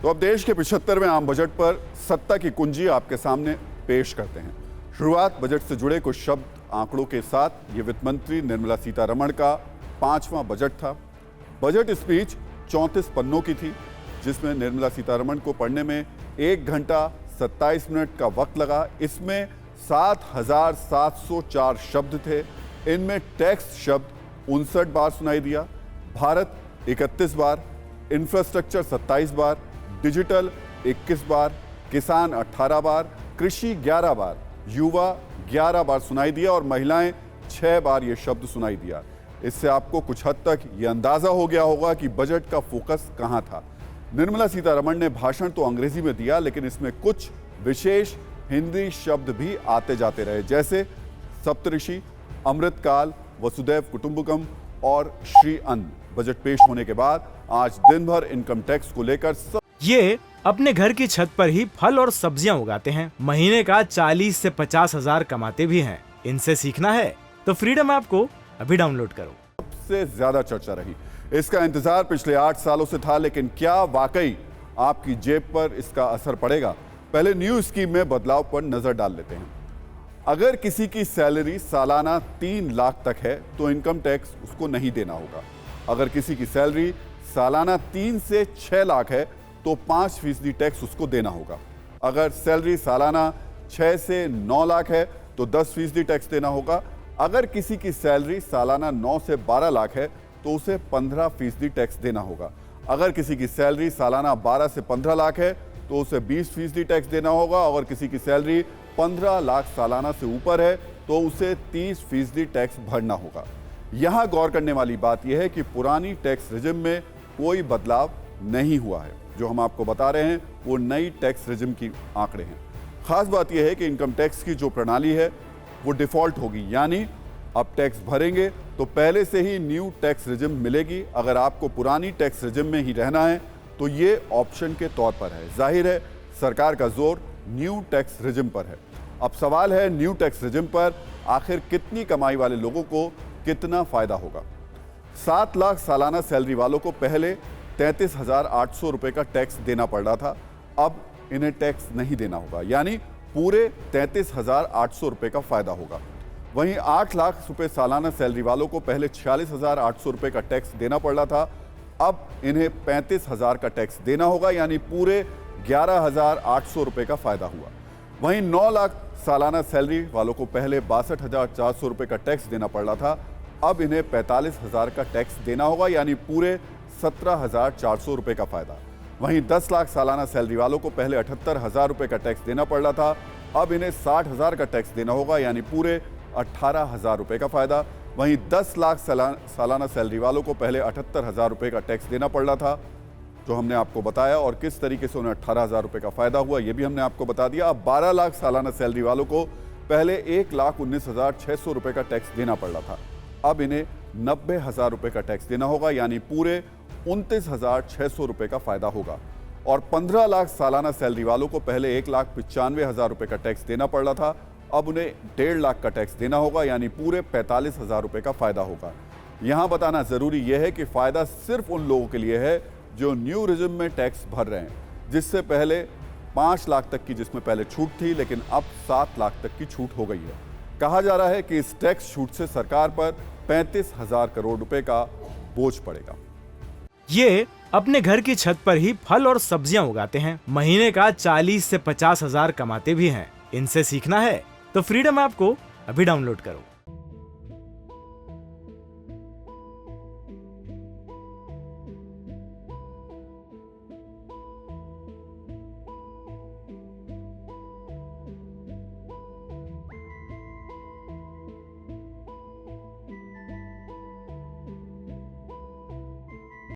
तो अब देश के 75वें आम बजट पर सत्ता की कुंजी आपके सामने पेश करते हैं। शुरुआत बजट से जुड़े कुछ शब्द आंकड़ों के साथ। ये वित्त मंत्री निर्मला सीतारमण का 5वां बजट था। बजट स्पीच 34 पन्नों की थी, जिसमें निर्मला सीतारमण को पढ़ने में 1 घंटा 27 मिनट का वक्त लगा। इसमें 7,704 शब्द थे। इनमें टैक्स शब्द 59 बार सुनाई दिया, भारत 31 बार, इंफ्रास्ट्रक्चर 27 बार, डिजिटल 21 बार, किसान 18 बार, कृषि 11 बार, युवा 11 बार सुनाई दिया और महिलाएं 6 बार ये शब्द सुनाई दिया। इससे आपको कुछ हद तक ये अंदाजा हो गया होगा कि बजट का फोकस कहां था। निर्मला सीतारमण ने भाषण तो अंग्रेजी में दिया, लेकिन इसमें कुछ विशेष हिंदी शब्द भी आते जाते रहे, जैसे सप्तऋषि, अमृतकाल, वसुदैव कुटुंबकम और श्री अन्न। बजट पेश होने के बाद आज दिन भर इनकम टैक्स को लेकर ये अपने घर की छत पर ही फल और सब्जियां उगाते हैं। महीने का 40 से 50 हजार कमाते भी हैं। इनसे सीखना है तो फ्रीडम ऐप को अभी डाउनलोड करो। सबसे ज्यादा चर्चा रही, इसका इंतजार पिछले 8 सालों से था, लेकिन क्या वाकई आपकी जेब पर इसका असर पड़ेगा? पहले न्यू स्कीम में बदलाव पर नजर डाल लेते हैं। अगर किसी की सैलरी सालाना 3 लाख तक है तो इनकम टैक्स उसको नहीं देना होगा। अगर किसी की सैलरी सालाना 3 से 6 लाख है तो 5% टैक्स उसको देना होगा। अगर सैलरी सालाना 6 से 9 लाख है तो 10% टैक्स देना होगा। अगर किसी की सैलरी सालाना 9 से 12 लाख है तो उसे 15% टैक्स देना होगा। अगर किसी की सैलरी सालाना 12 से 15 लाख है तो उसे 20% टैक्स देना होगा। अगर किसी की सैलरी 15 लाख सालाना से ऊपर है तो उसे 30% टैक्स भरना होगा। यहां गौर करने वाली बात यह है कि पुरानी टैक्स रिजिम में कोई बदलाव नहीं हुआ है। जो हम आपको बता रहे हैं वो नई टैक्स रिजिम की आंकड़े हैं। खास बात यह है कि इनकम टैक्स की जो प्रणाली है वो डिफॉल्ट होगी, यानी अब टैक्स भरेंगे तो पहले से ही न्यू टैक्स रिजिम मिलेगी। अगर आपको पुरानी टैक्स रिजिम में ही रहना है तो ये ऑप्शन के तौर पर है। जाहिर है सरकार का जोर न्यू टैक्स रिजिम पर है। अब सवाल है न्यू टैक्स रिजिम पर आखिर कितनी कमाई वाले लोगों को कितना फायदा होगा। 7 लाख सालाना सैलरी वालों को पहले 33,800 रुपए का टैक्स देना पड़ रहा था। अब इन्हें टैक्स नहीं देना होगा, यानी पूरे 33,800 रुपए का फायदा होगा। वहीं 8 लाख रुपए सालाना सैलरी वालों को पहले 46,800 रुपए का टैक्स देना पड़ रहा था। अब इन्हें 35,000 का टैक्स देना होगा, यानी पूरे 11,800 रुपए का फायदा हुआ। वहीं 9 लाख सालाना सैलरी वालों को पहले 62,400 रुपए का टैक्स देना पड़ रहा था। अब इन्हें 45,000 का टैक्स देना होगा, यानी पूरे 17,400 रुपए का फायदा। वहीं 10 लाख सालाना सैलरी वालों को पहले 78,000 रुपए का टैक्स देना पड़ रहा था। अब इन्हें 60,000 का टैक्स देना होगा, यानी पूरे 18,000 रुपए का फायदा। वहीं 10 लाख सालाना सैलरी वालों को पहले 78,000 रुपए का टैक्स देना पड़ रहा था, जो हमने आपको बताया, और किस तरीके से उन्हें 18,000 रुपए का फायदा हुआ ये भी हमने आपको बता दिया। अब 12 लाख सालाना सैलरी वालों को पहले 1,19,600 रुपए का टैक्स देना पड़ रहा था। अब इन्हें 90,000 रुपए का टैक्स देना होगा, यानी पूरे 29,600 रुपए का फायदा होगा। और 15 लाख सालाना सैलरी वालों को पहले 1,95,000 रुपए का टैक्स देना पड़ रहा था। अब उन्हें 1.5 लाख का टैक्स देना होगा, यानी पूरे 45,000 रुपए का फायदा होगा। यहां बताना जरूरी यह है कि फायदा सिर्फ उन लोगों के लिए है जो न्यू रिजिम में टैक्स भर रहे हैं, जिससे पहले 5 लाख तक की जिसमें पहले छूट थी, लेकिन अब 7 लाख तक की छूट हो गई है। कहा जा रहा है कि इस टैक्स छूट से सरकार पर 35,000 करोड़ रुपए का बोझ पड़ेगा। ये अपने घर की छत पर ही फल और सब्जियां उगाते हैं। महीने का 40 से 50 हजार कमाते भी हैं। इनसे सीखना है तो फ्रीडम ऐप को अभी डाउनलोड करो।